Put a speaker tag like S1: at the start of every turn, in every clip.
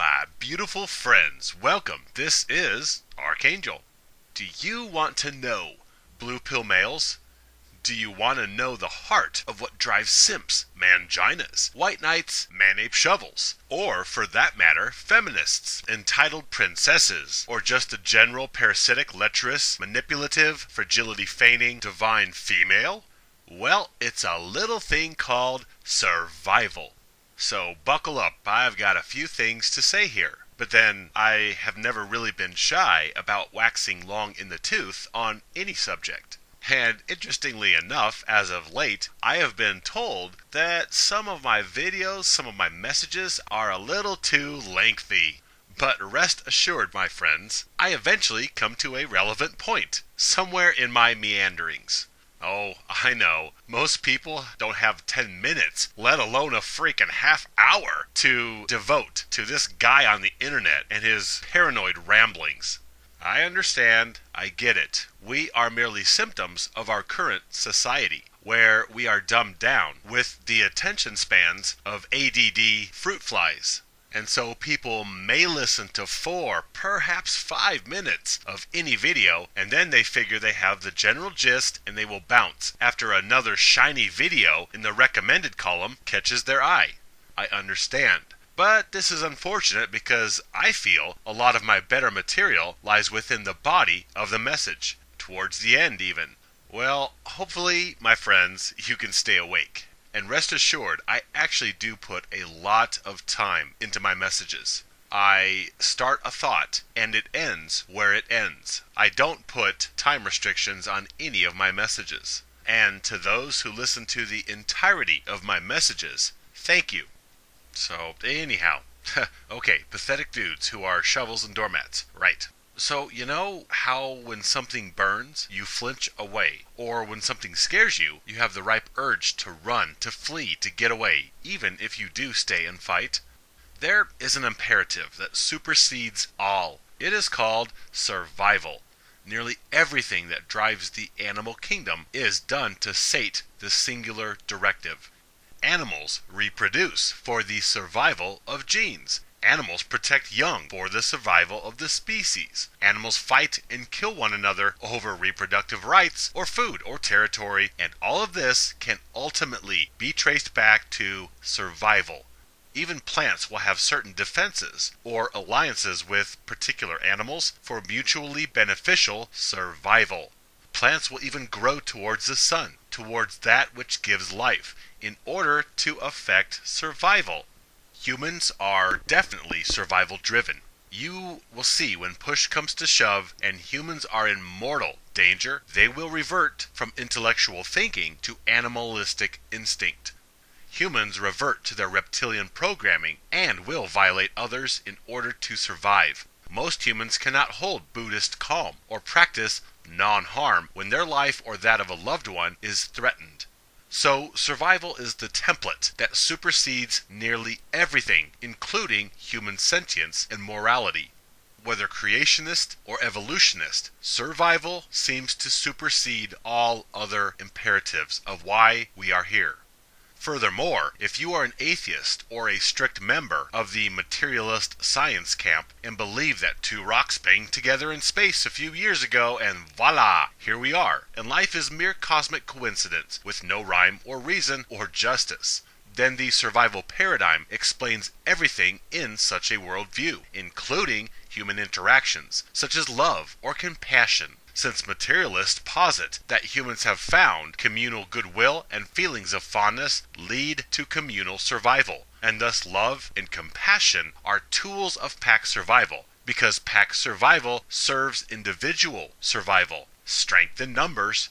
S1: my beautiful friends. Welcome. This is Archangel. Do you want to know blue pill males? Do you want to know the heart of what drives simps, manginas, white knights, man-ape shovels, or, for that matter, feminists, entitled princesses, or just a general parasitic, lecherous, manipulative, fragility-feigning, divine female? Well, it's a little thing called survival. So buckle up, I've got a few things to say here. But then, I have never really been shy about waxing long in the tooth on any subject. And interestingly enough, as of late, I have been told that some of my videos, some of my messages are a little too lengthy. But rest assured, my friends, I eventually come to a relevant point, somewhere in my meanderings. Oh, I know, most people don't have 10 minutes, let alone a freaking half hour, to devote to this guy on the internet and his paranoid ramblings. I understand, I get it. We are merely symptoms of our current society, where we are dumbed down with the attention spans of ADD fruit flies. And so people may listen to 4, perhaps 5 minutes of any video, and then they figure they have the general gist and they will bounce after another shiny video in the recommended column catches their eye. I understand. But this is unfortunate because I feel a lot of my better material lies within the body of the message, towards the end even. Well, hopefully, my friends, you can stay awake. And rest assured, I actually do put a lot of time into my messages. I start a thought, and it ends where it ends. I don't put time restrictions on any of my messages. And to those who listen to the entirety of my messages, thank you. So, anyhow, okay, pathetic dudes who are shovels and doormats, right. So, you know how when something burns, you flinch away, or when something scares you, you have the ripe urge to run, to flee, to get away, even if you do stay and fight? There is an imperative that supersedes all. It is called survival. Nearly everything that drives the animal kingdom is done to sate the singular directive. Animals reproduce for the survival of genes. Animals protect young for the survival of the species. Animals fight and kill one another over reproductive rights or food or territory, and all of this can ultimately be traced back to survival. Even plants will have certain defenses or alliances with particular animals for mutually beneficial survival. Plants will even grow towards the sun, towards that which gives life, in order to affect survival. Humans are definitely survival driven. You will see when push comes to shove and humans are in mortal danger, they will revert from intellectual thinking to animalistic instinct. Humans revert to their reptilian programming and will violate others in order to survive. Most humans cannot hold Buddhist calm or practice non-harm when their life or that of a loved one is threatened. So survival is the template that supersedes nearly everything, including human sentience and morality. Whether creationist or evolutionist, survival seems to supersede all other imperatives of why we are here. Furthermore, if you are an atheist or a strict member of the materialist science camp and believe that 2 rocks banged together in space a few years ago and voila, here we are, and life is mere cosmic coincidence with no rhyme or reason or justice, then the survival paradigm explains everything in such a worldview, including human interactions, such as love or compassion. Since materialists posit that humans have found communal goodwill and feelings of fondness lead to communal survival, and thus love and compassion are tools of pack survival, because pack survival serves individual survival, strength in numbers.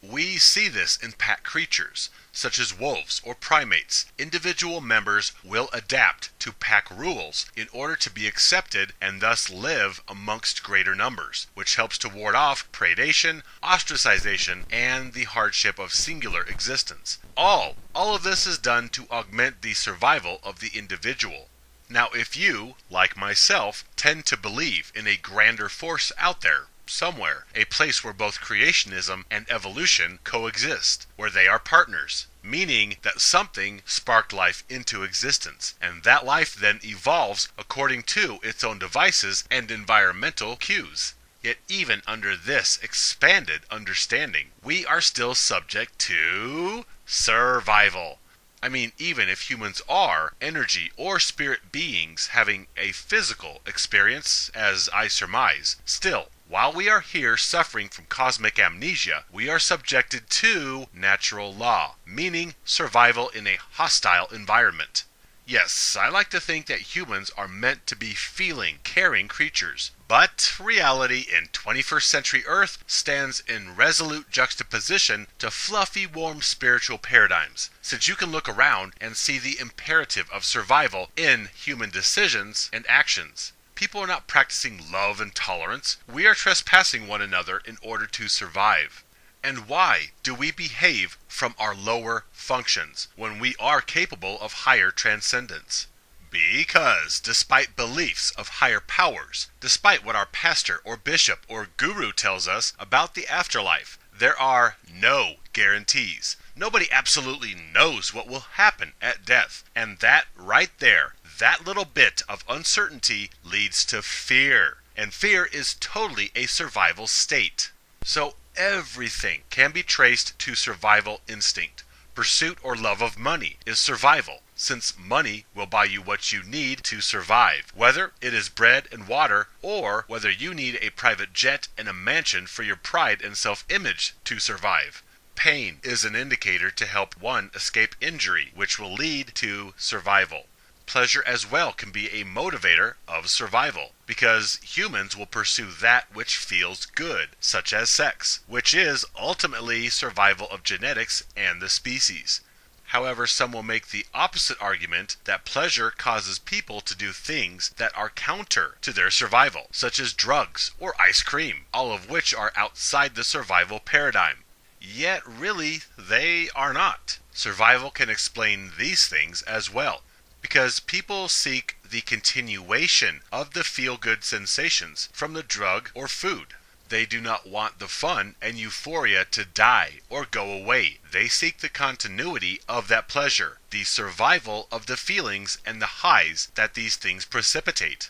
S1: We see this in pack creatures, such as wolves or primates. Individual members will adapt to pack rules in order to be accepted and thus live amongst greater numbers, which helps to ward off predation, ostracization, and the hardship of singular existence. All of this is done to augment the survival of the individual. Now, if you, like myself, tend to believe in a grander force out there, somewhere, a place where both creationism and evolution coexist, where they are partners, meaning that something sparked life into existence, and that life then evolves according to its own devices and environmental cues. Yet even under this expanded understanding, we are still subject to survival. I mean, even if humans are energy or spirit beings having a physical experience, as I surmise, still, while we are here suffering from cosmic amnesia, we are subjected to natural law, meaning survival in a hostile environment. Yes, I like to think that humans are meant to be feeling, caring creatures. But reality in 21st century Earth stands in resolute juxtaposition to fluffy, warm spiritual paradigms, since you can look around and see the imperative of survival in human decisions and actions. People are not practicing love and tolerance. We are trespassing one another in order to survive. And why do we behave from our lower functions when we are capable of higher transcendence? Because despite beliefs of higher powers, despite what our pastor or bishop or guru tells us about the afterlife, there are no guarantees. Nobody absolutely knows what will happen at death. And that right there, that little bit of uncertainty leads to fear. And fear is totally a survival state. So everything can be traced to survival instinct. Pursuit or love of money is survival, since money will buy you what you need to survive, whether it is bread and water or whether you need a private jet and a mansion for your pride and self-image to survive. Pain is an indicator to help one escape injury, which will lead to survival. Pleasure as well can be a motivator of survival, because humans will pursue that which feels good, such as sex, which is ultimately survival of genetics and the species. However, some will make the opposite argument that pleasure causes people to do things that are counter to their survival, such as drugs or ice cream, all of which are outside the survival paradigm. Yet really, they are not. Survival can explain these things as well, because people seek the continuation of the feel-good sensations from the drug or food. They do not want the fun and euphoria to die or go away. They seek the continuity of that pleasure, the survival of the feelings and the highs that these things precipitate.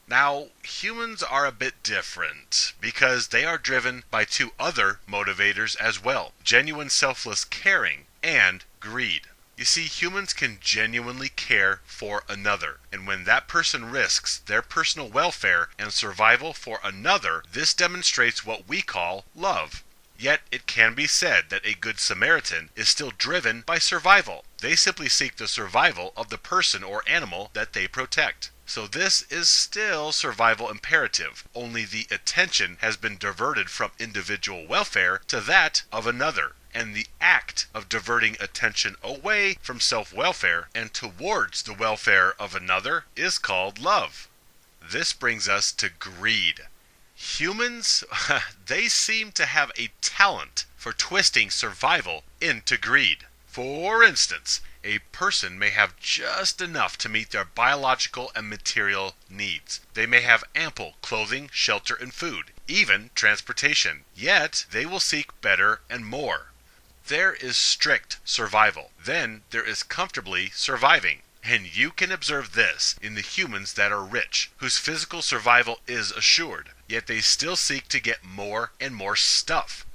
S1: Now, humans are a bit different because they are driven by two other motivators as well: genuine selfless caring and greed. You see, humans can genuinely care for another, and when that person risks their personal welfare and survival for another, this demonstrates what we call love. Yet it can be said that a good Samaritan is still driven by survival. They simply seek the survival of the person or animal that they protect. So this is still survival imperative, only the attention has been diverted from individual welfare to that of another. And the act of diverting attention away from self-welfare and towards the welfare of another is called love. This brings us to greed. Humans, they seem to have a talent for twisting survival into greed. For instance, a person may have just enough to meet their biological and material needs. They may have ample clothing, shelter, and food, even transportation. Yet, they will seek better and more. There is strict survival. Then there is comfortably surviving. And you can observe this in the humans that are rich, whose physical survival is assured, yet they still seek to get more and more stuff.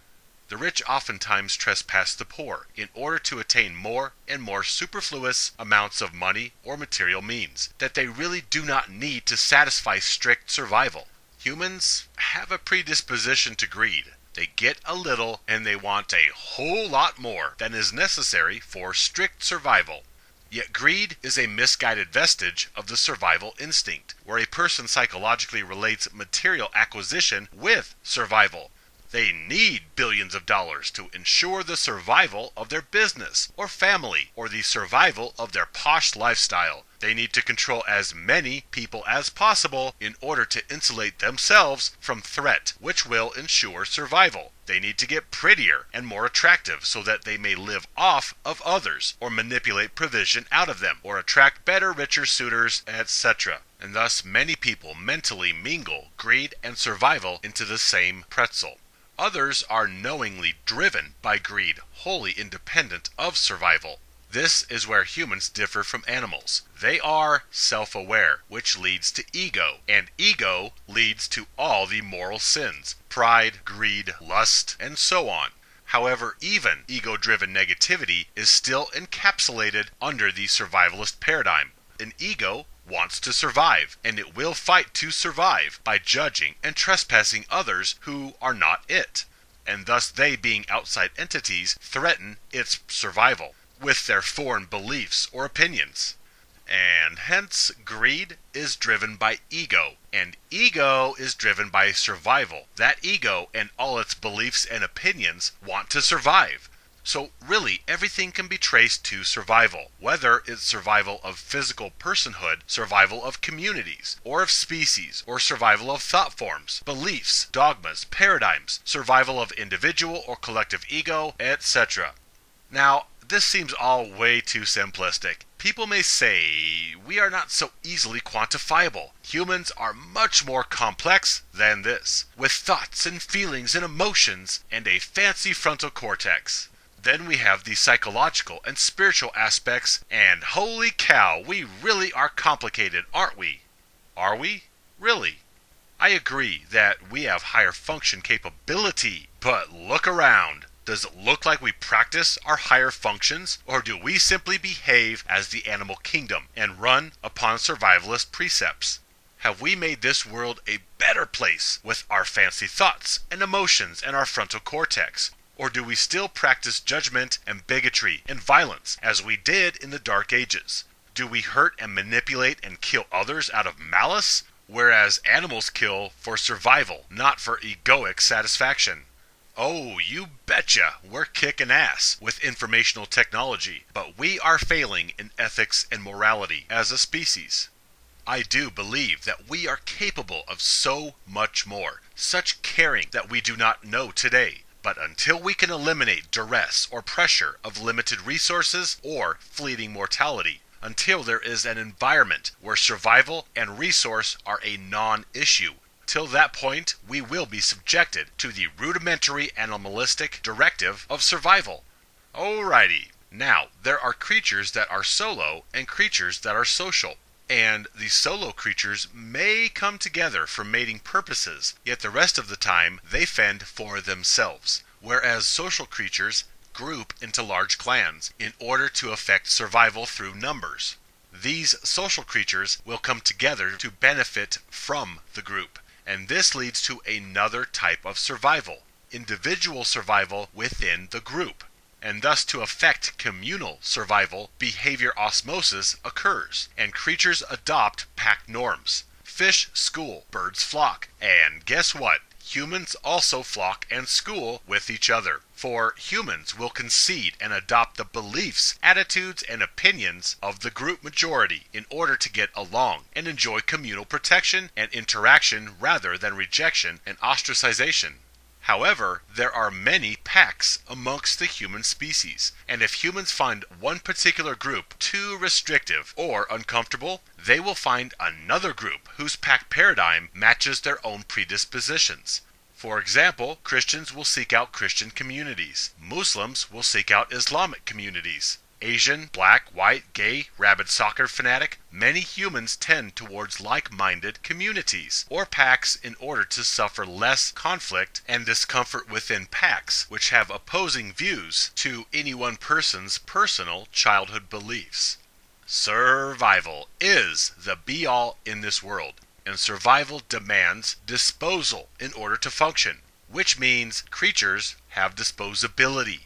S1: The rich oftentimes trespass the poor in order to attain more and more superfluous amounts of money or material means that they really do not need to satisfy strict survival. Humans have a predisposition to greed. They get a little and they want a whole lot more than is necessary for strict survival. Yet greed is a misguided vestige of the survival instinct, where a person psychologically relates material acquisition with survival. They need billions of dollars to ensure the survival of their business or family or the survival of their posh lifestyle. They need to control as many people as possible in order to insulate themselves from threat, which will ensure survival. They need to get prettier and more attractive so that they may live off of others or manipulate provision out of them or attract better, richer suitors, etc. and thus many people mentally mingle greed and survival into the same pretzel. Others are knowingly driven by greed, wholly independent of survival. This is where humans differ from animals. They are self-aware, which leads to ego, and ego leads to all the moral sins: pride, greed, lust, and so on. However, even ego-driven negativity is still encapsulated under the survivalist paradigm. An ego wants to survive, and it will fight to survive by judging and trespassing others who are not it, and thus they, being outside entities, threaten its survival with their foreign beliefs or opinions. And hence, greed is driven by ego, and ego is driven by survival. That ego and all its beliefs and opinions want to survive. So really, everything can be traced to survival, whether it's survival of physical personhood, survival of communities, or of species, or survival of thought forms, beliefs, dogmas, paradigms, survival of individual or collective ego, etc. Now, this seems all way too simplistic. People may say we are not so easily quantifiable. Humans are much more complex than this, with thoughts and feelings and emotions and a fancy frontal cortex. Then we have the psychological and spiritual aspects, and holy cow, we really are complicated, aren't we? Are we? Really? I agree that we have higher function capability, but look around. Does it look like we practice our higher functions, or do we simply behave as the animal kingdom and run upon survivalist precepts? Have we made this world a better place with our fancy thoughts and emotions and our frontal cortex? Or do we still practice judgment and bigotry and violence as we did in the Dark Ages? Do we hurt and manipulate and kill others out of malice, whereas animals kill for survival, not for egoic satisfaction? Oh, you betcha, we're kicking ass with informational technology, but we are failing in ethics and morality as a species. I do believe that we are capable of so much more, such caring that we do not know today. But until we can eliminate duress or pressure of limited resources or fleeting mortality, until there is an environment where survival and resource are a non-issue, till that point we will be subjected to the rudimentary animalistic directive of survival. Alrighty, now there are creatures that are solo and creatures that are social. And the solo creatures may come together for mating purposes, yet the rest of the time they fend for themselves, whereas social creatures group into large clans in order to effect survival through numbers. These social creatures will come together to benefit from the group, and this leads to another type of survival, individual survival within the group. And thus to affect communal survival, behavior osmosis occurs, and creatures adopt pack norms. Fish school, birds flock, and guess what? Humans also flock and school with each other. For humans will concede and adopt the beliefs, attitudes, and opinions of the group majority in order to get along and enjoy communal protection and interaction rather than rejection and ostracization. However, there are many packs amongst the human species, and if humans find one particular group too restrictive or uncomfortable, they will find another group whose pack paradigm matches their own predispositions. For example, Christians will seek out Christian communities. Muslims will seek out Islamic communities. Asian, black, white, gay, rabid soccer fanatic, many humans tend towards like-minded communities or packs in order to suffer less conflict and discomfort within packs which have opposing views to any one person's personal childhood beliefs. Survival is the be-all in this world, and survival demands disposal in order to function, which means creatures have disposability.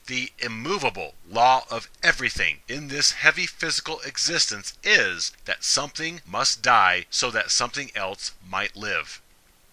S1: The immovable law of everything in this heavy physical existence is that something must die so that something else might live.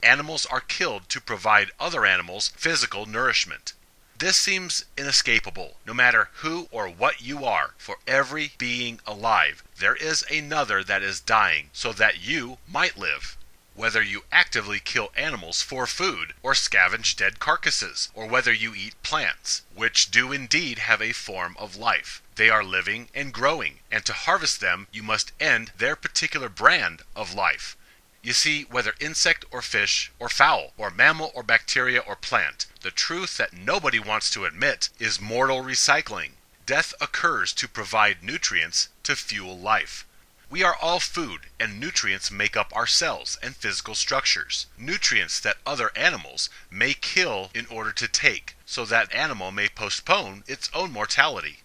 S1: Animals are killed to provide other animals physical nourishment. This seems inescapable. No matter who or what you are, for every being alive, there is another that is dying so that you might live. whether you actively kill animals for food or scavenge dead carcasses, or whether you eat plants, which do indeed have a form of life. They are living and growing, and to harvest them you must end their particular brand of life. You see, whether insect or fish or fowl or mammal or bacteria or plant, the truth that nobody wants to admit is mortal recycling. Death occurs to provide nutrients to fuel life. We are all food, and nutrients make up our cells and physical structures. Nutrients that other animals may kill in order to take, so that animal may postpone its own mortality.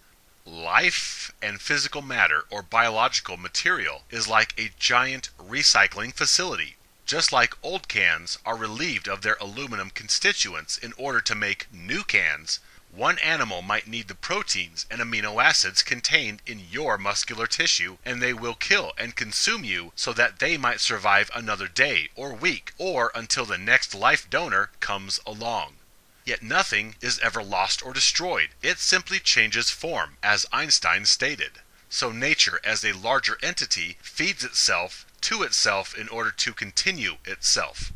S1: Life and physical matter or biological material is like a giant recycling facility. Just like old cans are relieved of their aluminum constituents in order to make new cans, one animal might need the proteins and amino acids contained in your muscular tissue, and they will kill and consume you so that they might survive another day or week or until the next life donor comes along. Yet nothing is ever lost or destroyed. It simply changes form, as Einstein stated. So nature, as a larger entity, feeds itself to itself in order to continue itself.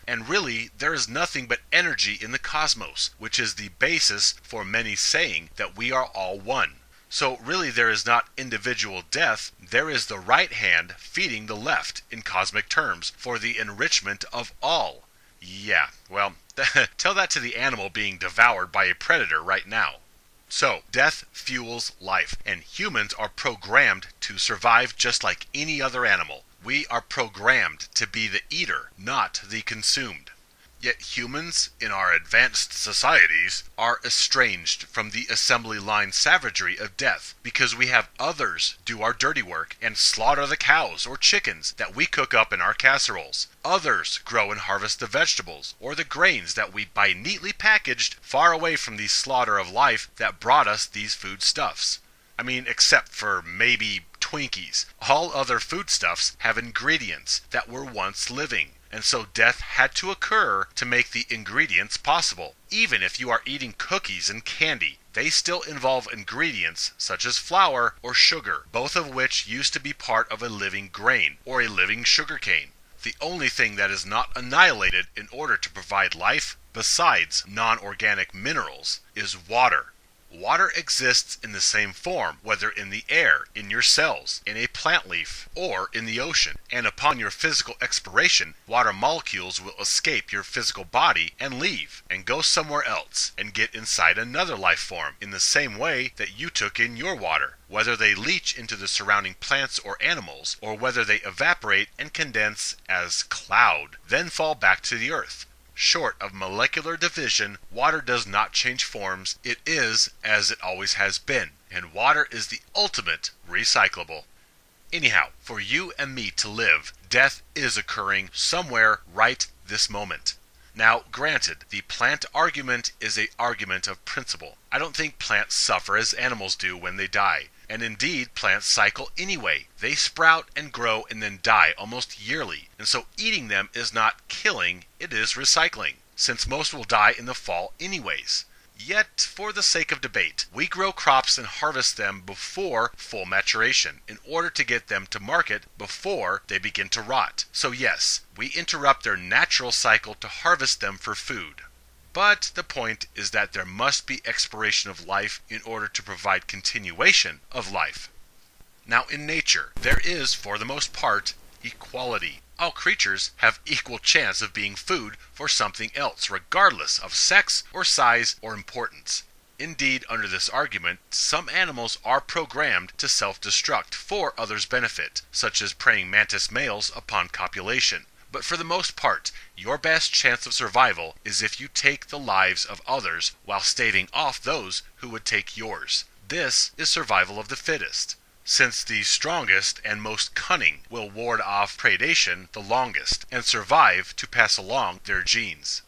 S1: And really, there is nothing but energy in the cosmos, which is the basis for many saying that we are all one. So really there is not individual death, there is the right hand feeding the left in cosmic terms for the enrichment of all. Yeah, well, tell that to the animal being devoured by a predator right now. So, death fuels life, and humans are programmed to survive just like any other animal. We are programmed to be the eater, not the consumed. Yet humans in our advanced societies are estranged from the assembly line savagery of death because we have others do our dirty work and slaughter the cows or chickens that we cook up in our casseroles. Others grow and harvest the vegetables or the grains that we buy neatly packaged far away from the slaughter of life that brought us these foodstuffs. I mean, except for maybe Twinkies. All other foodstuffs have ingredients that were once living. And so death had to occur to make the ingredients possible. Even if you are eating cookies and candy, they still involve ingredients such as flour or sugar, both of which used to be part of a living grain or a living sugar cane. The only thing that is not annihilated in order to provide life, besides non-organic minerals, is water. Water exists in the same form, whether in the air, in your cells, in a plant leaf, or in the ocean. And upon your physical expiration, water molecules will escape your physical body and leave, and go somewhere else, and get inside another life form, in the same way that you took in your water, whether they leach into the surrounding plants or animals, or whether they evaporate and condense as cloud, then fall back to the earth. Short of molecular division, water does not change forms. It is as it always has been, and water is the ultimate recyclable. Anyhow, for you and me to live, death is occurring somewhere right this moment. Now, granted, the plant argument is an argument of principle. I don't think plants suffer as animals do when they die. And indeed, plants cycle anyway. They sprout and grow and then die almost yearly. And so eating them is not killing, it is recycling, since most will die in the fall anyways. Yet, for the sake of debate, we grow crops and harvest them before full maturation, in order to get them to market before they begin to rot. So yes, we interrupt their natural cycle to harvest them for food. But the point is that there must be expiration of life in order to provide continuation of life. Now in nature, there is, for the most part, equality. All creatures have equal chance of being food for something else, regardless of sex or size or importance. Indeed, under this argument, some animals are programmed to self-destruct for others' benefit, such as praying mantis males upon copulation. But for the most part, your best chance of survival is if you take the lives of others while staving off those who would take yours. This is survival of the fittest, since the strongest and most cunning will ward off predation the longest and survive to pass along their genes.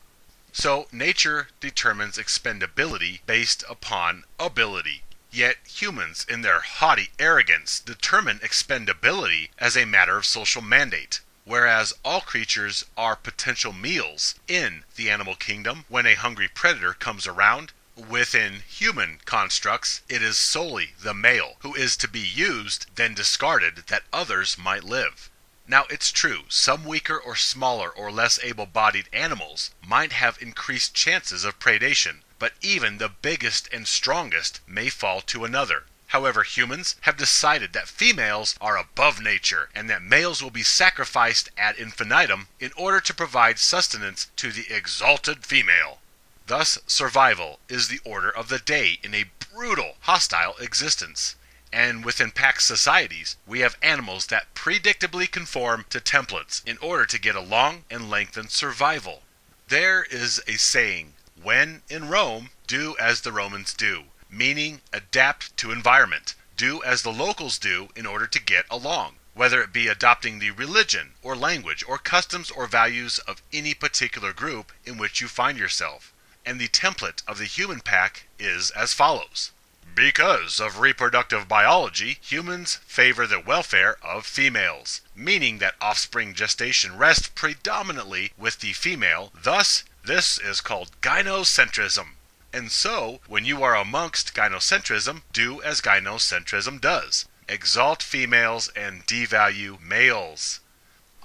S1: So nature determines expendability based upon ability. Yet humans, in their haughty arrogance, determine expendability as a matter of social mandate. Whereas all creatures are potential meals in the animal kingdom when a hungry predator comes around, within human constructs, it is solely the male who is to be used, then discarded, that others might live. Now, it's true, some weaker or smaller or less able-bodied animals might have increased chances of predation, but even the biggest and strongest may fall to another. However, humans have decided that females are above nature and that males will be sacrificed ad infinitum in order to provide sustenance to the exalted female. Thus, survival is the order of the day in a brutal, hostile existence. And within pack societies, we have animals that predictably conform to templates in order to get along and lengthen survival. There is a saying, when in Rome, do as the Romans do, meaning adapt to environment. Do as the locals do in order to get along, whether it be adopting the religion or language or customs or values of any particular group in which you find yourself. And the template of the human pack is as follows. Because of reproductive biology, humans favor the welfare of females, meaning that offspring gestation rests predominantly with the female. Thus, this is called gynocentrism. And so, when you are amongst gynocentrism, do as gynocentrism does. Exalt females and devalue males.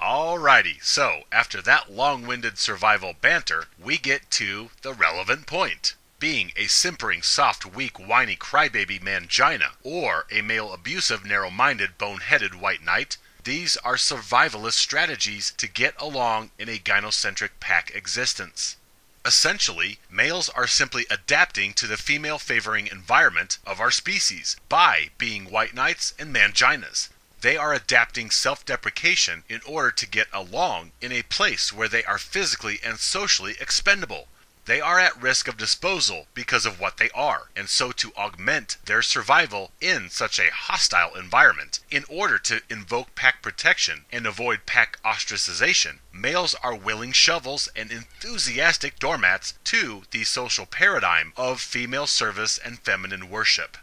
S1: Alrighty, so after that long-winded survival banter, we get to the relevant point. Being a simpering, soft, weak, whiny, crybaby mangina, or a male abusive, narrow-minded, bone-headed white knight, these are survivalist strategies to get along in a gynocentric pack existence. Essentially, males are simply adapting to the female-favoring environment of our species by being white knights and manginas. They are adapting self-deprecation in order to get along in a place where they are physically and socially expendable. They are at risk of disposal because of what they are, and so to augment their survival in such a hostile environment, in order to invoke pack protection and avoid pack ostracization, males are willing shovels and enthusiastic doormats to the social paradigm of female service and feminine worship.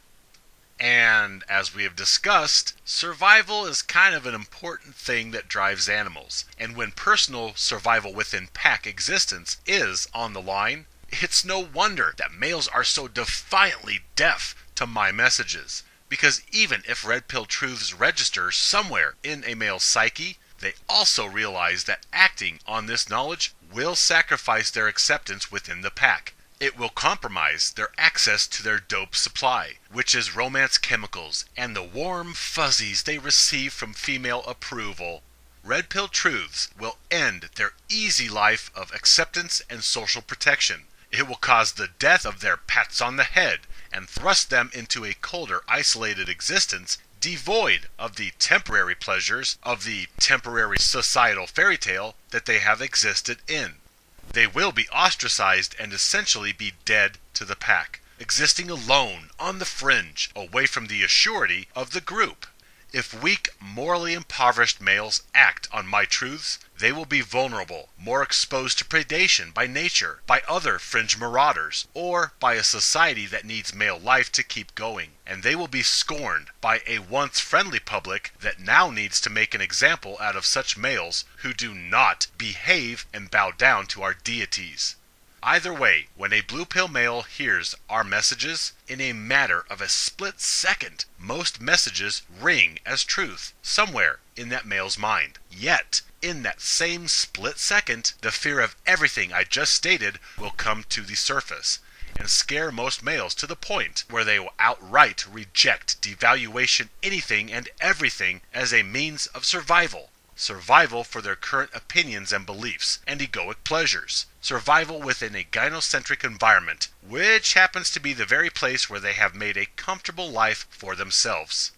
S1: And as we have discussed, survival is kind of an important thing that drives animals. And when personal survival within pack existence is on the line, it's no wonder that males are so defiantly deaf to my messages. Because even if red pill truths register somewhere in a male's psyche, they also realize that acting on this knowledge will sacrifice their acceptance within the pack. It will compromise their access to their dope supply, which is romance chemicals and the warm fuzzies they receive from female approval. Red pill truths will end their easy life of acceptance and social protection. It will cause the death of their pats on the head and thrust them into a colder, isolated existence devoid of the temporary pleasures of the temporary societal fairy tale that they have existed in. They will be ostracized and essentially be dead to the pack, existing alone on the fringe, away from the assurity of the group. If weak, morally impoverished males act on my truths, they will be vulnerable, more exposed to predation by nature, by other fringe marauders, or by a society that needs male life to keep going. And they will be scorned by a once friendly public that now needs to make an example out of such males who do not behave and bow down to our deities. Either way, when a blue pill male hears our messages, in a matter of a split second, most messages ring as truth somewhere in that male's mind. Yet, in that same split second, the fear of everything I just stated will come to the surface and scare most males to the point where they will outright reject devaluation, anything and everything as a means of survival. Survival for their current opinions and beliefs and egoic pleasures. Survival within a gynocentric environment, which happens to be the very place where they have made a comfortable life for themselves.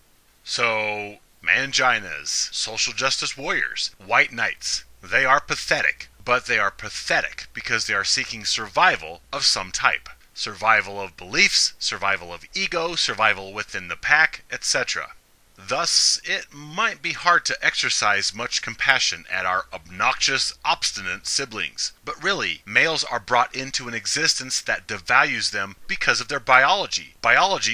S1: So, manginas, social justice warriors, white knights, they are pathetic, but they are pathetic because they are seeking survival of some type. Survival of beliefs, survival of ego, survival within the pack, etc. Thus, it might be hard to exercise much compassion at our obnoxious, obstinate siblings. But really, males are brought into an existence that devalues them because of their biology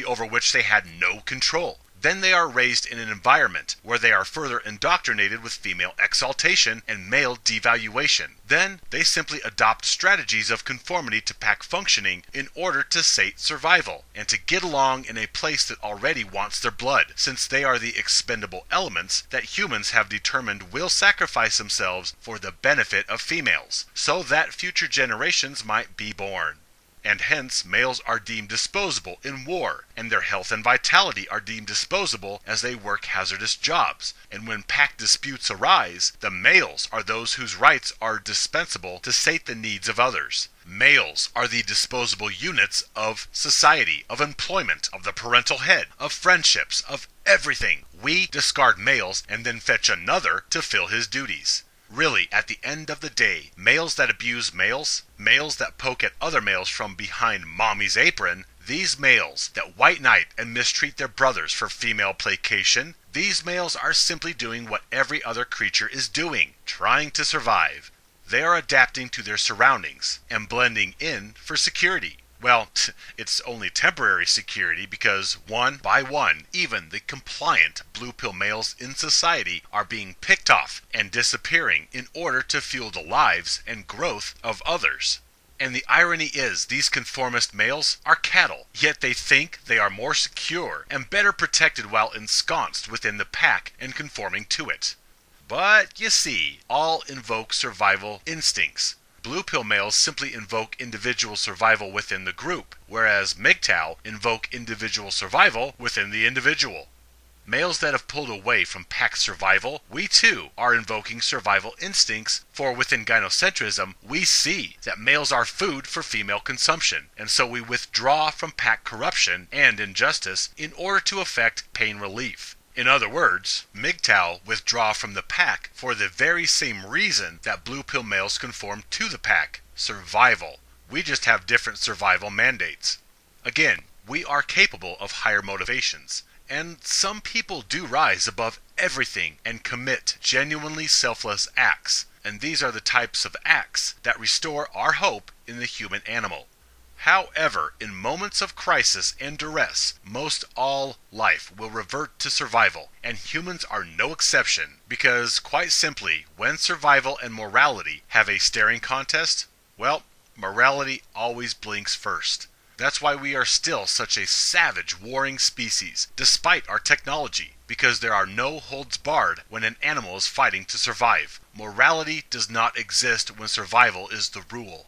S1: over which they had no control. Then they are raised in an environment where they are further indoctrinated with female exaltation and male devaluation. Then they simply adopt strategies of conformity to pack functioning in order to sate survival and to get along in a place that already wants their blood, since they are the expendable elements that humans have determined will sacrifice themselves for the benefit of females, so that future generations might be born. And hence males are deemed disposable in war, and their health and vitality are deemed disposable as they work hazardous jobs. And when pack disputes arise, the males are those whose rights are dispensable to sate the needs of others. Males are the disposable units of society, of employment, of the parental head, of friendships, of everything. We discard males and then fetch another to fill his duties. Really, at the end of the day, males that abuse males, males that poke at other males from behind mommy's apron, these males that white knight and mistreat their brothers for female placation, these males are simply doing what every other creature is doing, trying to survive. They are adapting to their surroundings and blending in for security. Well, it's only temporary security because one by one, even the compliant blue pill males in society are being picked off and disappearing in order to fuel the lives and growth of others. And the irony is these conformist males are cattle, yet they think they are more secure and better protected while ensconced within the pack and conforming to it. But you see, all invoke survival instincts. Blue pill males simply invoke individual survival within the group, whereas MGTOW invoke individual survival within the individual. Males that have pulled away from pack survival, we too are invoking survival instincts, for within gynocentrism, we see that males are food for female consumption, and so we withdraw from pack corruption and injustice in order to effect pain relief. In other words, MGTOW withdraw from the pack for the very same reason that blue pill males conform to the pack: survival. We just have different survival mandates. Again, we are capable of higher motivations, and some people do rise above everything and commit genuinely selfless acts, and these are the types of acts that restore our hope in the human animal. However, in moments of crisis and duress, most all life will revert to survival, and humans are no exception, because quite simply, when survival and morality have a staring contest, well, morality always blinks first. That's why we are still such a savage warring species, despite our technology, because there are no holds barred when an animal is fighting to survive. Morality does not exist when survival is the rule.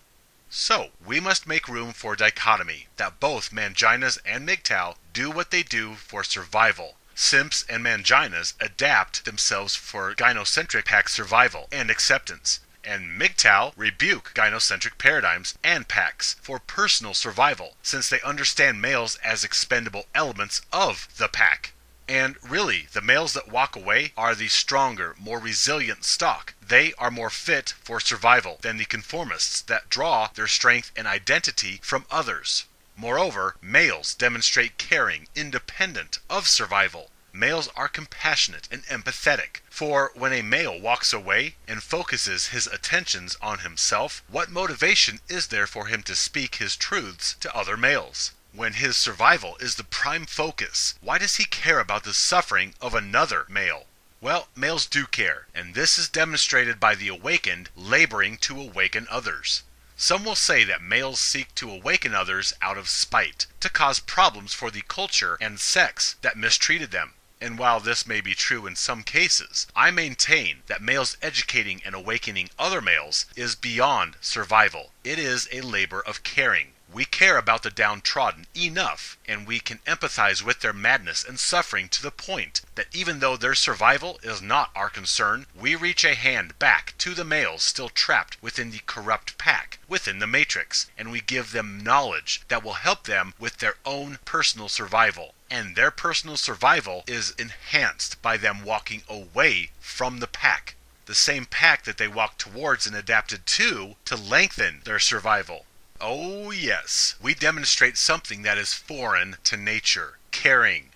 S1: So, we must make room for dichotomy, that both Manginas and MGTOW do what they do for survival. Simps and Manginas adapt themselves for gynocentric pack survival and acceptance, and MGTOW rebuke gynocentric paradigms and packs for personal survival, since they understand males as expendable elements of the pack. And really, the males that walk away are the stronger, more resilient stock. They are more fit for survival than the conformists that draw their strength and identity from others. Moreover, males demonstrate caring independent of survival. Males are compassionate and empathetic, for when a male walks away and focuses his attentions on himself, what motivation is there for him to speak his truths to other males? When his survival is the prime focus, why does he care about the suffering of another male? Well, males do care, and this is demonstrated by the awakened laboring to awaken others. Some will say that males seek to awaken others out of spite, to cause problems for the culture and sex that mistreated them. And while this may be true in some cases, I maintain that males educating and awakening other males is beyond survival. It is a labor of caring. We care about the downtrodden enough, and we can empathize with their madness and suffering to the point that even though their survival is not our concern, we reach a hand back to the males still trapped within the corrupt pack, within the matrix, and we give them knowledge that will help them with their own personal survival. And their personal survival is enhanced by them walking away from the pack, the same pack that they walked towards and adapted to lengthen their survival. Oh yes, we demonstrate something that is foreign to nature: caring.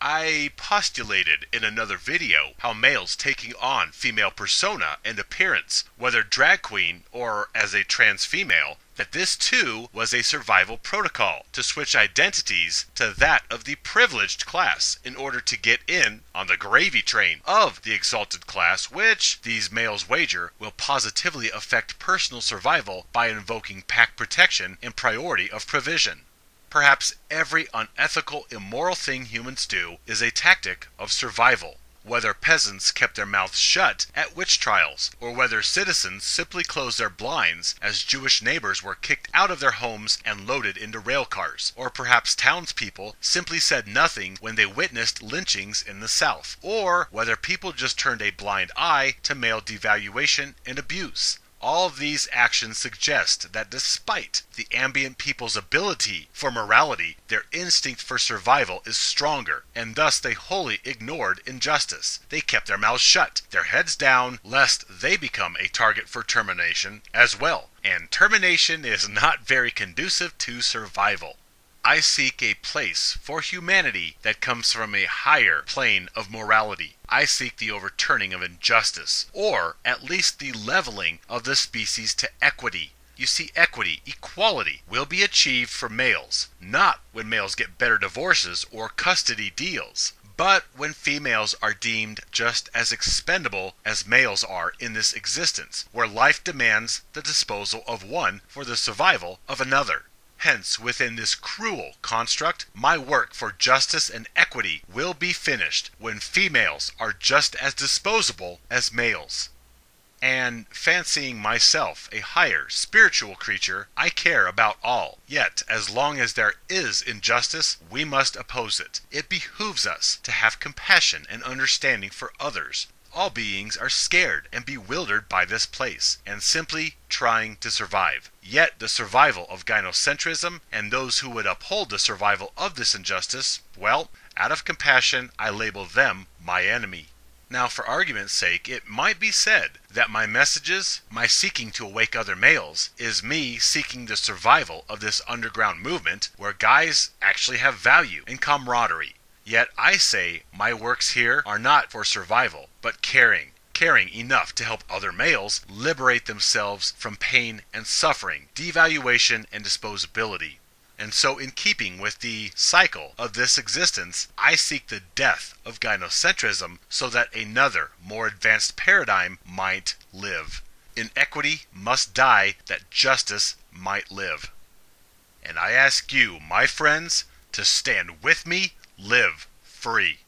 S1: I postulated in another video how males taking on female persona and appearance, whether drag queen or as a trans female, that this too was a survival protocol to switch identities to that of the privileged class in order to get in on the gravy train of the exalted class, which these males wager will positively affect personal survival by invoking pack protection and priority of provision. Perhaps every unethical, immoral thing humans do is a tactic of survival. Whether peasants kept their mouths shut at witch trials, or whether citizens simply closed their blinds as Jewish neighbors were kicked out of their homes and loaded into rail cars, or perhaps townspeople simply said nothing when they witnessed lynchings in the South, or whether people just turned a blind eye to male devaluation and abuse. All of these actions suggest that despite the ambient people's ability for morality, their instinct for survival is stronger, and thus they wholly ignored injustice. They kept their mouths shut, their heads down, lest they become a target for termination as well. And termination is not very conducive to survival. I seek a place for humanity that comes from a higher plane of morality. I seek the overturning of injustice, or at least the leveling of the species to equity. You see, equity, equality, will be achieved for males, not when males get better divorces or custody deals, but when females are deemed just as expendable as males are in this existence, where life demands the disposal of one for the survival of another. Hence, within this cruel construct, my work for justice and equity will be finished when females are just as disposable as males. And fancying myself a higher spiritual creature, I care about all. Yet, as long as there is injustice, we must oppose it. It behooves us to have compassion and understanding for others. All beings are scared and bewildered by this place, and simply trying to survive. Yet the survival of gynocentrism and those who would uphold the survival of this injustice, well, out of compassion, I label them my enemy. Now, for argument's sake, it might be said that my messages, my seeking to awake other males, is me seeking the survival of this underground movement where guys actually have value and camaraderie. Yet I say my works here are not for survival, but caring enough to help other males liberate themselves from pain and suffering, devaluation and disposability. And so in keeping with the cycle of this existence, I seek the death of gynocentrism so that another, more advanced paradigm might live. Inequity must die that justice might live. And I ask you, my friends, to stand with me, live free.